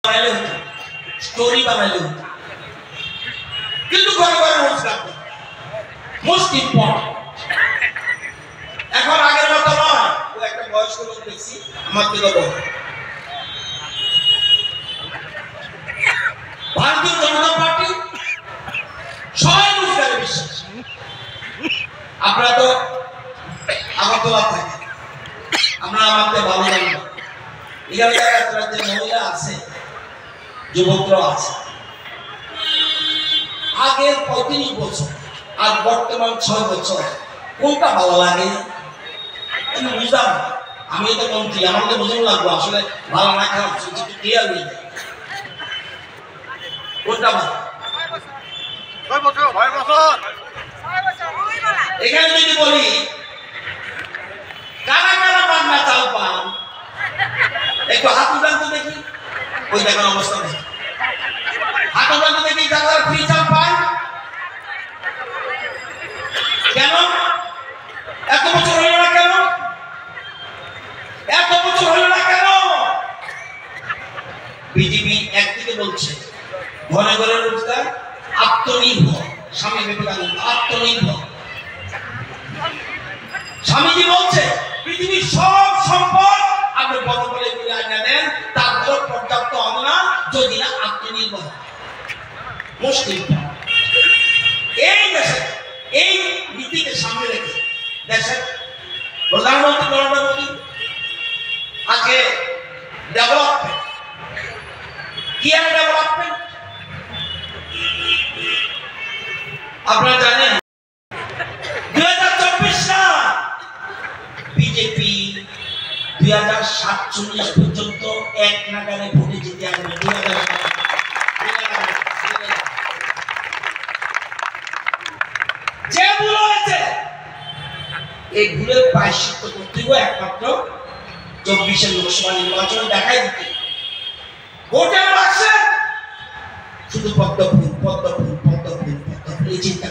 বানাইলে হতো, স্টোরি বানাইলে হতো, কিন্তু ঘরে ঘরে রোজ রাখতো মোস্ট ইম্পর্টেন্ট। এখন আগের মতো নয়। ও একটা বয়স্ক লোক দেখছি আমার থেকে বড়, ভারতীয় জনতা পার্টি সবাই রোজগারে বিশ্বাস। আপনারা তো আগরতলা থাকে, আমরা আমাকে ভালো জানি না। এখানে যে মহিলা আছে, যুবকরা আছে, আগের 35 বছর আর বর্তমান 6 বছর কোনটা ভালো লাগে আমি বুঝলাম। আমি তো মন্ত্রী, আমাকে বুঝুন লাগবো আসলে ভালো না খারাপ ক্লিয়ার হয়ে যায় কোনটা ভালো। এখানে যদি বলি কারা কারা পান্না চাল পান, একটু হাত উঠান তো দেখি। ওই দেখেন অবস্থা নেই, হাত উঠান তো দেখি যারা ফ্রি চাল পান। কেন এত বছর হইল না? কেন এত বছর হইল না? কেন বিজেপি একদিকে বলছে ঘরে ঘরে রোজগার, আত্মনির্ভর, স্বামী বিবেকানন্দ আত্মনির্ভর। স্বামীজি বলছে পৃথিবীর সব সম্পদ আপনি বড় করে আইনা দেন, তারপর পর্যাপ্ত হবে না যদি না আত্মনির্ভর। মুশকিল এই দেশে এই নীতিকে সামনে রেখে দেশের প্রধানমন্ত্রী নরেন্দ্র মোদী আজকে ডেভেলপমেন্ট কি আর ডেভেলপমেন্ট আপনারা জানেন 2024 সাল বিজেপি 2047 পর্যন্ত এক নাগারে ভোটে জিতে আসবে। যে ভুল হয়েছে এই ভুলের প্রায়শ্চিত্ত করতে হবে একমাত্র 24 লোকসভা নির্বাচন দেখাই দিতে। ভোটের বাক্সে শুধু পদ্ম ফুল পদ্ম ফুল পদ্ম ফুল পদ্ম ফুল এই চিন্তা